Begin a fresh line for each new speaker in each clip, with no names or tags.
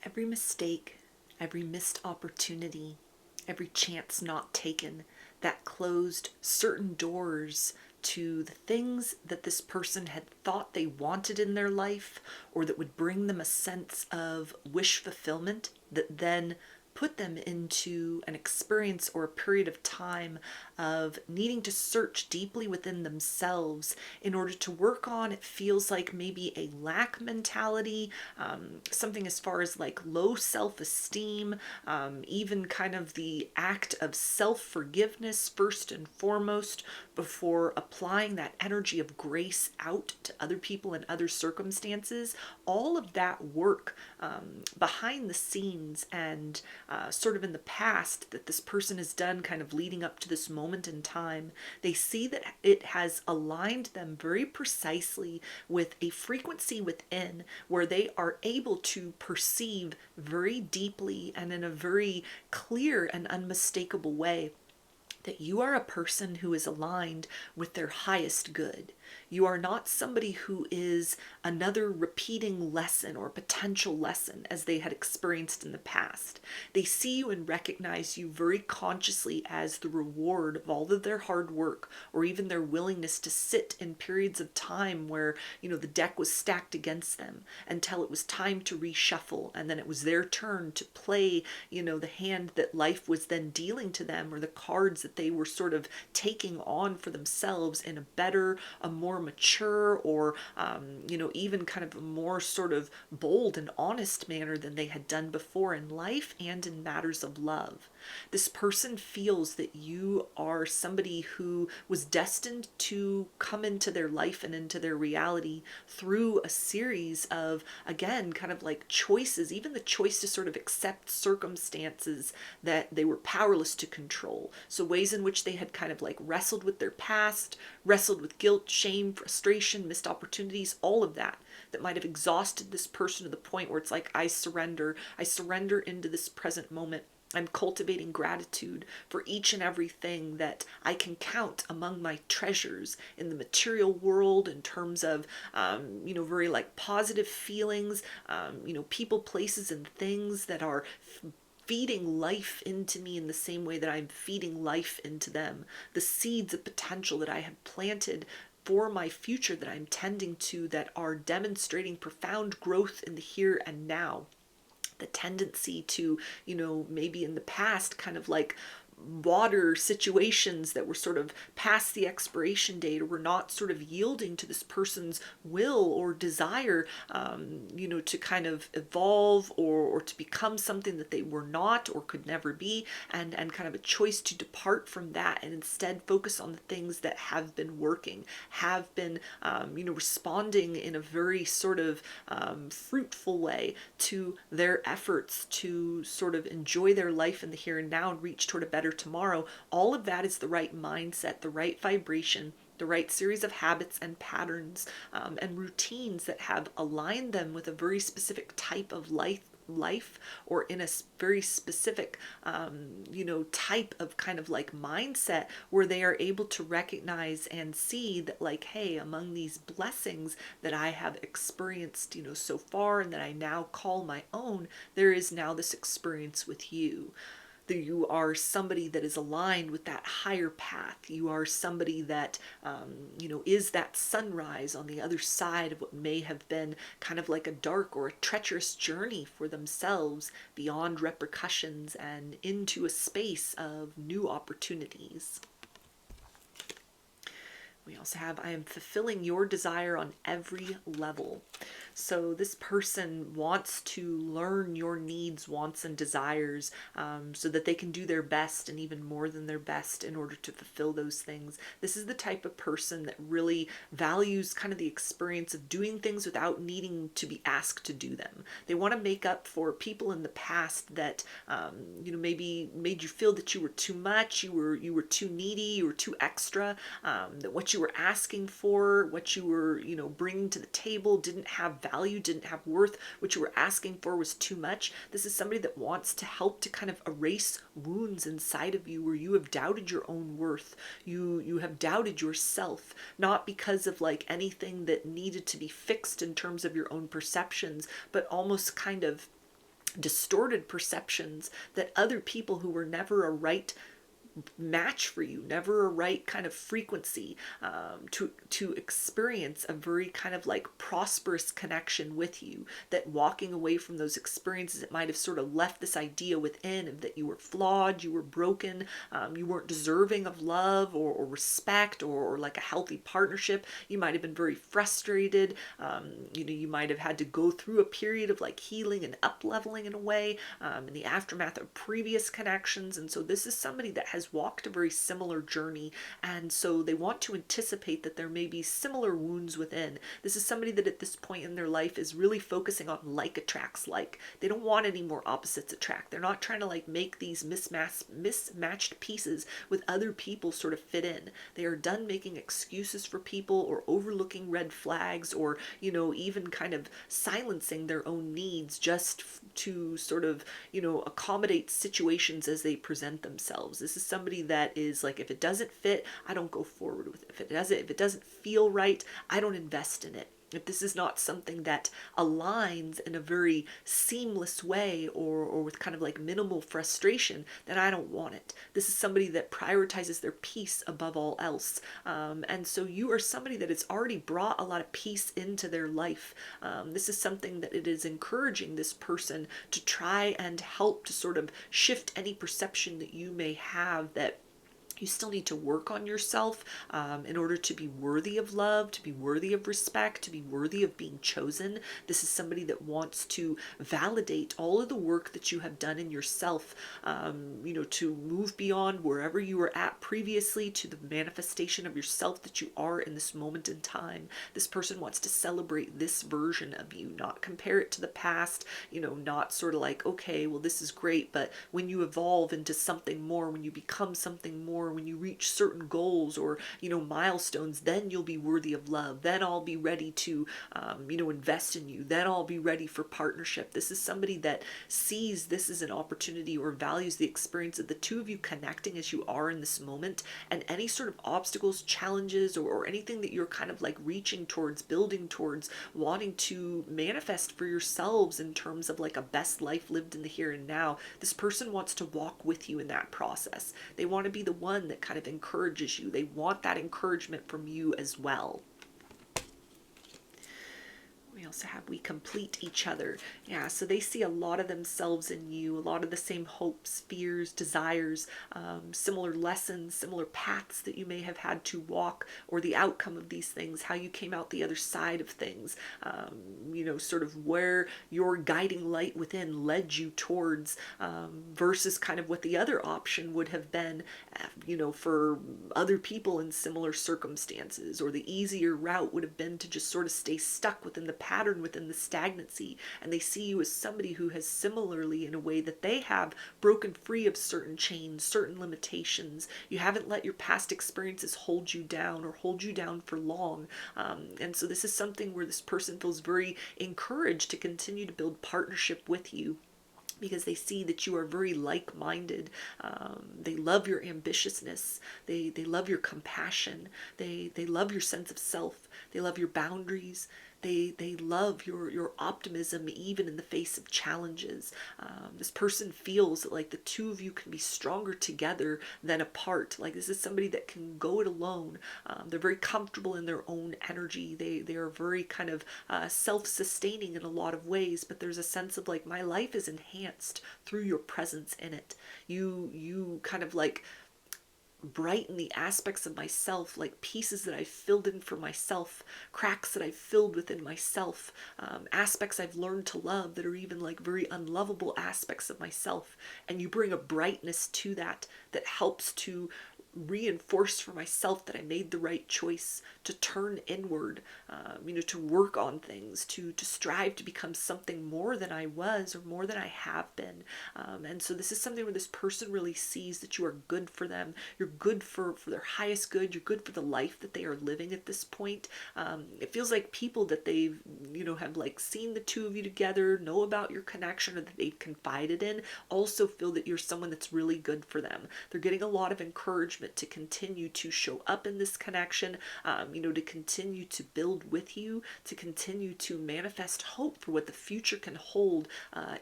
Every mistake, every missed opportunity, every chance not taken that closed certain doors to the things that this person had thought they wanted in their life, or that would bring them a sense of wish fulfillment that then put them into an experience or a period of time of needing to search deeply within themselves in order to work on, it feels like maybe a lack mentality, something as far as like low self-esteem, even kind of the act of self-forgiveness first and foremost before applying that energy of grace out to other people and other circumstances. All of that work behind the scenes and sort of in the past that this person has done kind of leading up to this moment in time, they see that it has aligned them very precisely with a frequency within where they are able to perceive very deeply and in a very clear and unmistakable way that you are a person who is aligned with their highest good. You are not somebody who is another repeating lesson or potential lesson as they had experienced in the past. They see you and recognize you very consciously as the reward of all of their hard work, or even their willingness to sit in periods of time where, the deck was stacked against them until it was time to reshuffle, and then it was their turn to play, the hand that life was then dealing to them, or the cards that they were sort of taking on for themselves in a better, a more mature, or even kind of a more sort of bold and honest manner than they had done before in life and in matters of love. This person feels that you are somebody who was destined to come into their life and into their reality through a series of, again, kind of like choices, even the choice to sort of accept circumstances that they were powerless to control. So ways in which they had kind of like wrestled with their past, wrestled with guilt, shame, frustration, missed opportunities, all of that might have exhausted this person to the point where it's like, I surrender into this present moment. I'm cultivating gratitude for each and everything that I can count among my treasures in the material world in terms of, very like positive feelings, people, places, and things that are feeding life into me in the same way that I'm feeding life into them. The seeds of potential that I have planted for my future that I'm tending to, that are demonstrating profound growth in the here and now. The tendency to, maybe in the past kind of like water situations that were sort of past the expiration date, or were not sort of yielding to this person's will or desire, to kind of evolve or to become something that they were not or could never be, and kind of a choice to depart from that and instead focus on the things that have been working, have been, responding in a very sort of fruitful way to their efforts to sort of enjoy their life in the here and now and reach toward a better tomorrow. All of that is the right mindset, the right vibration, the right series of habits and patterns, and routines that have aligned them with a very specific type of life, or in a very specific type of kind of like mindset, where they are able to recognize and see that, like, hey, among these blessings that I have experienced so far and that I now call my own, there is now this experience with you. You are somebody that is aligned with that higher path. You are somebody that, is that sunrise on the other side of what may have been kind of like a dark or a treacherous journey for themselves, beyond repercussions and into a space of new opportunities. We also have, I am fulfilling your desire on every level. So this person wants to learn your needs, wants, and desires, so that they can do their best and even more than their best in order to fulfill those things. This is the type of person that really values kind of the experience of doing things without needing to be asked to do them. They want to make up for people in the past that, maybe made you feel that you were too much, you were too needy, you were too extra, that what you were asking for, what you were, bringing to the table didn't have value, didn't have worth, what you were asking for was too much. This is somebody that wants to help to kind of erase wounds inside of you where you have doubted your own worth. You have doubted yourself, not because of like anything that needed to be fixed in terms of your own perceptions, but almost kind of distorted perceptions that other people who were never a right match for you, never a right kind of frequency, to experience a very kind of like prosperous connection with you. That walking away from those experiences, it might have sort of left this idea within of that you were flawed, you were broken, you weren't deserving of love or respect or like a healthy partnership. You might have been very frustrated. You might have had to go through a period of like healing and up leveling in a way, in the aftermath of previous connections. And so this is somebody that has walked a very similar journey, and so they want to anticipate that there may be similar wounds within. This is somebody that at this point in their life is really focusing on like attracts like. They don't want any more opposites attract. They're not trying to like make these mismatched pieces with other people sort of fit in. They are done making excuses for people or overlooking red flags, or even kind of silencing their own needs just to sort of accommodate situations as they present themselves. This is somebody that is like, if it doesn't fit, I don't go forward with it. If it doesn't feel right, I don't invest in it. If this is not something that aligns in a very seamless way, or with kind of like minimal frustration, then I don't want it. This is somebody that prioritizes their peace above all else. And so you are somebody that has already brought a lot of peace into their life. This is something that it is encouraging this person to try and help to sort of shift any perception that you may have that you still need to work on yourself in order to be worthy of love, to be worthy of respect, to be worthy of being chosen. This is somebody that wants to validate all of the work that you have done in yourself, to move beyond wherever you were at previously to the manifestation of yourself that you are in this moment in time. This person wants to celebrate this version of you, not compare it to the past, not sort of like, okay, well, this is great, but when you evolve into something more, when you become something more, when you reach certain goals or milestones, then you'll be worthy of love. Then I'll be ready to invest in you. Then I'll be ready for partnership. This is somebody that sees this as an opportunity or values the experience of the two of you connecting as you are in this moment, and any sort of obstacles, challenges, or anything that you're kind of like reaching towards, building towards, wanting to manifest for yourselves in terms of like a best life lived in the here and now. This person wants to walk with you in that process. They want to be the one that kind of encourages you. They want that encouragement from you as well. We also have we complete each other. Yeah, so they see a lot of themselves in you, a lot of the same hopes, fears, desires, similar lessons, similar paths that you may have had to walk, or the outcome of these things, how you came out the other side of things, sort of where your guiding light within led you towards, versus kind of what the other option would have been, for other people in similar circumstances, or the easier route would have been to just sort of stay stuck within the pattern, within the stagnancy. And they see you as somebody who has similarly, in a way that they have, broken free of certain chains, certain limitations. You haven't let your past experiences hold you down or hold you down for long. And so this is something where this person feels very encouraged to continue to build partnership with you, because they see that you are very like-minded. They love your ambitiousness. They love your compassion. They love your sense of self. They love your boundaries. They love your optimism even in the face of challenges. This person feels that like the two of you can be stronger together than apart. Like this is somebody that can go it alone. They're very comfortable in their own energy. They are very kind of self-sustaining in a lot of ways, but there's a sense of like, my life is enhanced through your presence in it. You kind of like brighten the aspects of myself, like pieces that I've filled in for myself, cracks that I've filled within myself, aspects I've learned to love that are even like very unlovable aspects of myself. And you bring a brightness to that that helps to reinforce for myself that I made the right choice to turn inward, to work on things, to strive to become something more than I was or more than I have been. And so this is something where this person really sees that you are good for them. You're good for their highest good. You're good for the life that they are living at this point. It feels like people that they've, have like seen the two of you together, know about your connection, or that they've confided in, also feel that you're someone that's really good for them. They're getting a lot of encouragement acknowledgement to continue to show up in this connection, to continue to build with you, to continue to manifest hope for what the future can hold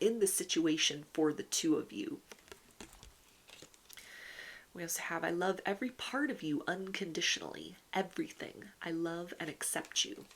in the situation for the two of you. We also have, I love every part of you unconditionally. Everything. I love and accept you.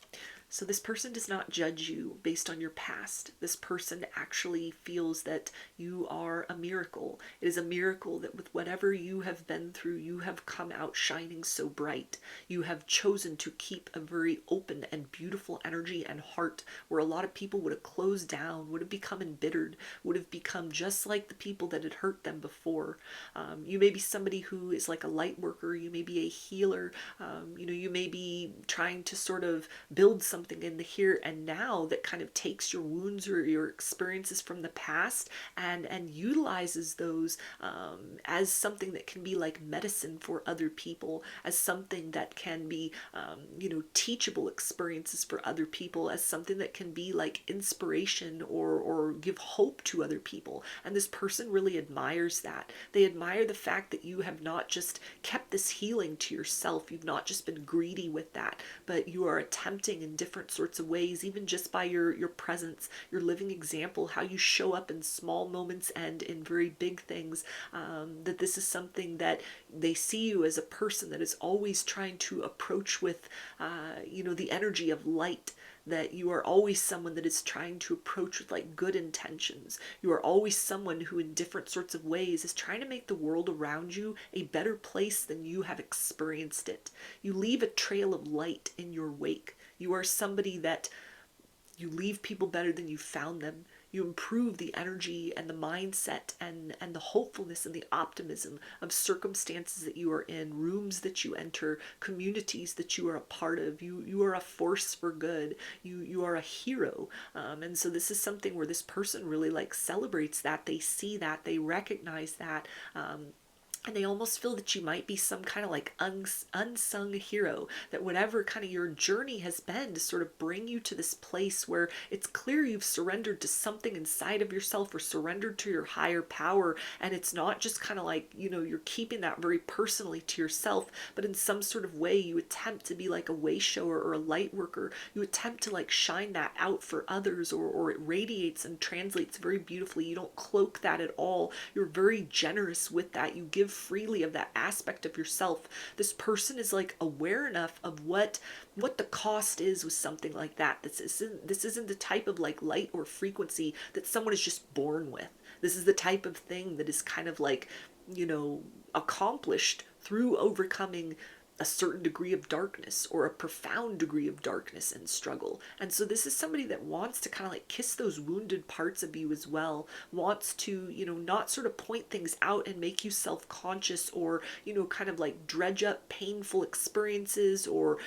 So this person does not judge you based on your past. This person actually feels that you are a miracle. It is a miracle that with whatever you have been through, you have come out shining so bright. You have chosen to keep a very open and beautiful energy and heart, where a lot of people would have closed down, would have become embittered, would have become just like the people that had hurt them before. You may be somebody who is like a light worker. You may be a healer. You may be trying to sort of build something in the here and now that kind of takes your wounds or your experiences from the past and utilizes those as something that can be like medicine for other people, as something that can be teachable experiences for other people, as something that can be like inspiration or give hope to other people. And this person really admires that. They admire the fact that you have not just kept this healing to yourself. You've not just been greedy with that, but you are attempting in different sorts of ways, even just by your presence, your living example, how you show up in small moments and in very big things, that this is something that they see you as a person that is always trying to approach with the energy of light, that you are always someone that is trying to approach with like good intentions. You are always someone who in different sorts of ways is trying to make the world around you a better place than you have experienced it. You leave a trail of light in your wake. You are somebody that you leave people better than you found them. You improve the energy and the mindset and the hopefulness and the optimism of circumstances that you are in, rooms that you enter, communities that you are a part of. You are a force for good. You are a hero. And so this is something where this person really like celebrates that. They see that. They recognize that. And they almost feel that you might be some kind of like unsung hero, that whatever kind of your journey has been to sort of bring you to this place where it's clear you've surrendered to something inside of yourself or surrendered to your higher power. And it's not just kind of like, you're keeping that very personally to yourself, but in some sort of way you attempt to be like a way shower or a light worker. You attempt to like shine that out for others, or it radiates and translates very beautifully. You don't cloak that at all. You're very generous with that. You give freely of that aspect of yourself. This person is like aware enough of what the cost is with something like that. This isn't the type of like light or frequency that someone is just born with. This is the type of thing that is kind of like, accomplished through overcoming a certain degree of darkness or a profound degree of darkness and struggle. And so this is somebody that wants to kind of like kiss those wounded parts of you as well, wants to, not sort of point things out and make you self-conscious or, kind of like dredge up painful experiences or,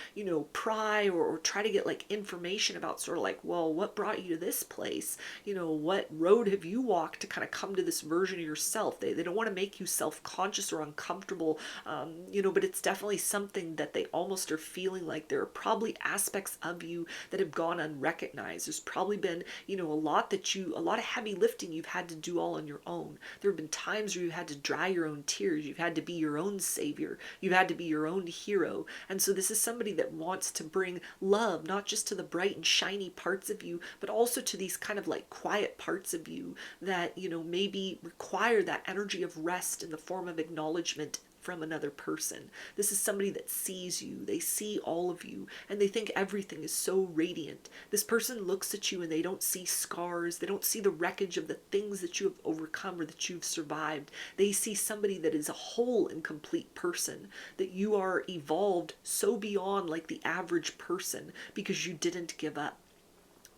pry or try to get like information about sort of like, well, what brought you to this place? What road have you walked to kind of come to this version of yourself? They don't want to make you self-conscious or uncomfortable, but it's definitely something that they almost are feeling like there are probably aspects of you that have gone unrecognized. There's probably been, a lot of heavy lifting you've had to do all on your own. There have been times where you've had to dry your own tears. You've had to be your own savior. You've had to be your own hero. And so this is somebody that wants to bring love, not just to the bright and shiny parts of you, but also to these kind of like quiet parts of you that, maybe require that energy of rest in the form of acknowledgement from another person. This is somebody that sees you. They see all of you and they think everything is so radiant. This person looks at you and they don't see scars. They don't see the wreckage of the things that you have overcome or that you've survived. They see somebody that is a whole and complete person, that you are evolved so beyond like the average person because you didn't give up.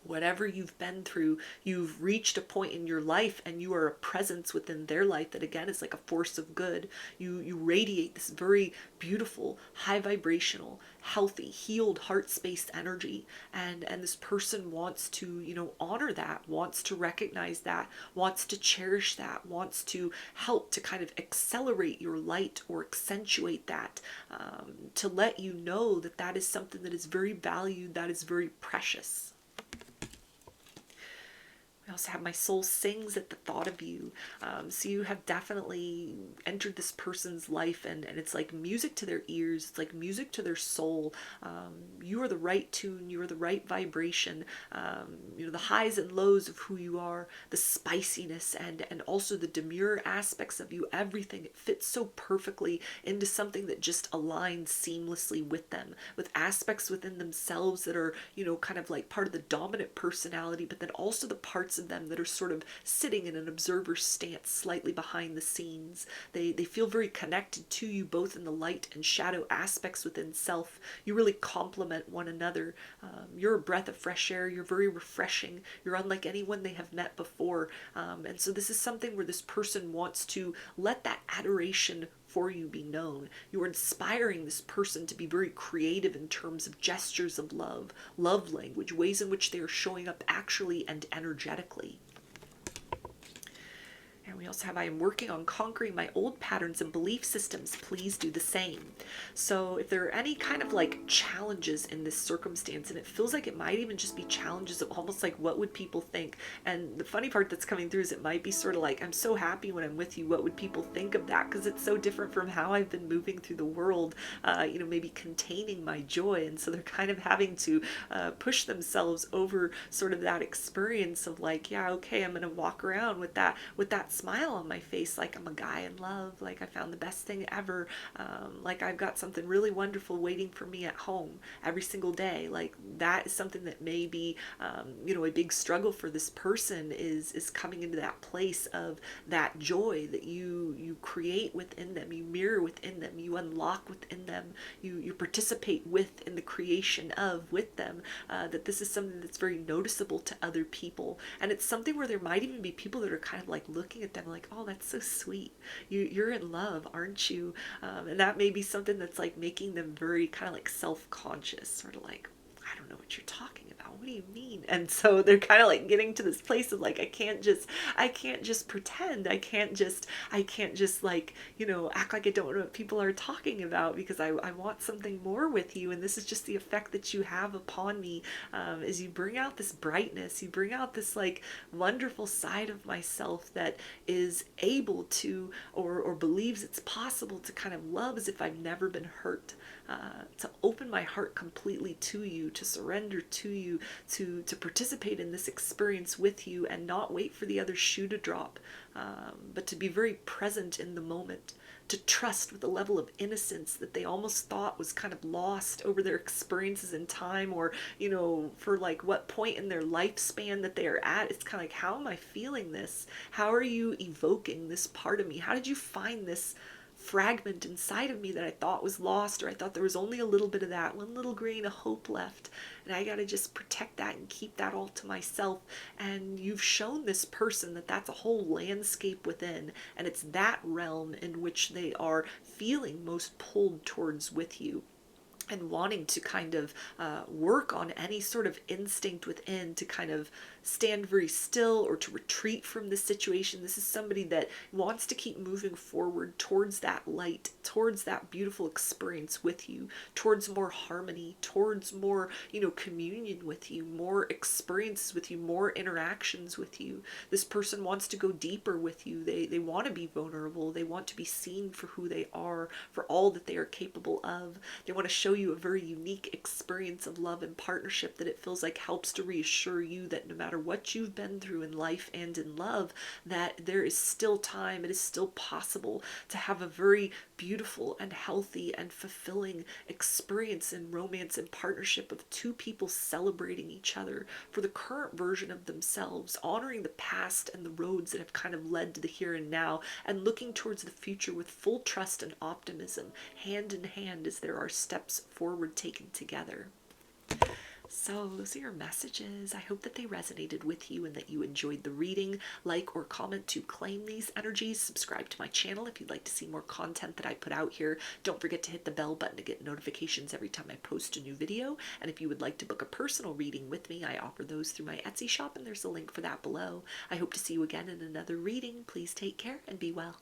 Whatever you've been through, you've reached a point in your life and you are a presence within their life that again is like a force of good. You radiate this very beautiful, high vibrational, healthy, healed heart space energy. And this person wants to, honor that, wants to recognize that, wants to cherish that, wants to help to kind of accelerate your light or accentuate that, to let you know that that is something that is very valued, that is very precious. We also have my soul sings at the thought of you. So you have definitely entered this person's life, and it's like music to their ears. It's like music to their soul. You are the right tune. You are the right vibration. The highs and lows of who you are, the spiciness, and also the demure aspects of you. Everything, it fits so perfectly into something that just aligns seamlessly with them, with aspects within themselves that are, kind of like part of the dominant personality, but then also the parts of them that are sort of sitting in an observer stance slightly behind the scenes. They feel very connected to you, both in the light and shadow aspects within self. You really complement one another. You're a breath of fresh air. You're very refreshing. You're unlike anyone they have met before. And so this is something where this person wants to let that adoration for you be known. You're inspiring this person to be very creative in terms of gestures of love, love language, ways in which they are showing up actually and energetically. And we also have, I am working on conquering my old patterns and belief systems. Please do the same. So if there are any kind of like challenges in this circumstance, and it feels like it might even just be challenges of almost like, what would people think? And the funny part that's coming through is it might be sort of like, I'm so happy when I'm with you. What would people think of that? Because it's so different from how I've been moving through the world, maybe containing my joy. And so they're kind of having to push themselves over sort of that experience of like, yeah, okay, I'm going to walk around with that smile on my face, like I'm a guy in love, like I found the best thing ever, like I've got something really wonderful waiting for me at home every single day. Like that is something that may be, a big struggle for this person, is coming into that place of that joy that you create within them, you mirror within them, you unlock within them, you participate in the creation of with them, that this is something that's very noticeable to other people. And it's something where there might even be people that are kind of like looking at them like, oh, that's so sweet, you're in love, aren't you? And that may be something that's like making them very kind of like self-conscious, sort of like, I don't know what you're talking about, what do you mean? And so they're kind of like getting to this place of like, I can't just pretend, I can't just like, act like I don't know what people are talking about, because I want something more with you. And this is just the effect that you have upon me, is you bring out this brightness, you bring out this like wonderful side of myself that is able to, or believes it's possible to kind of love as if I've never been hurt, to open my heart completely to you, to surrender to you, to participate in this experience with you, and not wait for the other shoe to drop, but to be very present in the moment, to trust with a level of innocence that they almost thought was kind of lost over their experiences in time, or for like what point in their lifespan that they are at. It's kind of like, how am I feeling this? How are you evoking this part of me? How did you find this fragment inside of me that I thought was lost, or I thought there was only a little bit of that one little grain of hope left, and I got to just protect that and keep that all to myself. And you've shown this person that that's a whole landscape within, and it's that realm in which they are feeling most pulled towards with you, and wanting to kind of work on any sort of instinct within to kind of stand very still or to retreat from the situation. This is somebody that wants to keep moving forward towards that light, towards that beautiful experience with you, towards more harmony, towards more, communion with you, more experiences with you, more interactions with you. This person wants to go deeper with you. They want to be vulnerable. They want to be seen for who they are, for all that they are capable of. They want to show you a very unique experience of love and partnership that it feels like helps to reassure you that no matter what you've been through in life and in love, that there is still time, it is still possible to have a very beautiful and healthy and fulfilling experience in romance and partnership of two people celebrating each other for the current version of themselves, honoring the past and the roads that have kind of led to the here and now, and looking towards the future with full trust and optimism, hand in hand, as there are steps forward taken together. So those are your messages. I hope that they resonated with you and that you enjoyed the reading. Like or comment to claim these energies. Subscribe to my channel if you'd like to see more content that I put out here. Don't forget to hit the bell button to get notifications every time I post a new video. And if you would like to book a personal reading with me, I offer those through my Etsy shop, and there's a link for that below. I hope to see you again in another reading. Please take care and be well.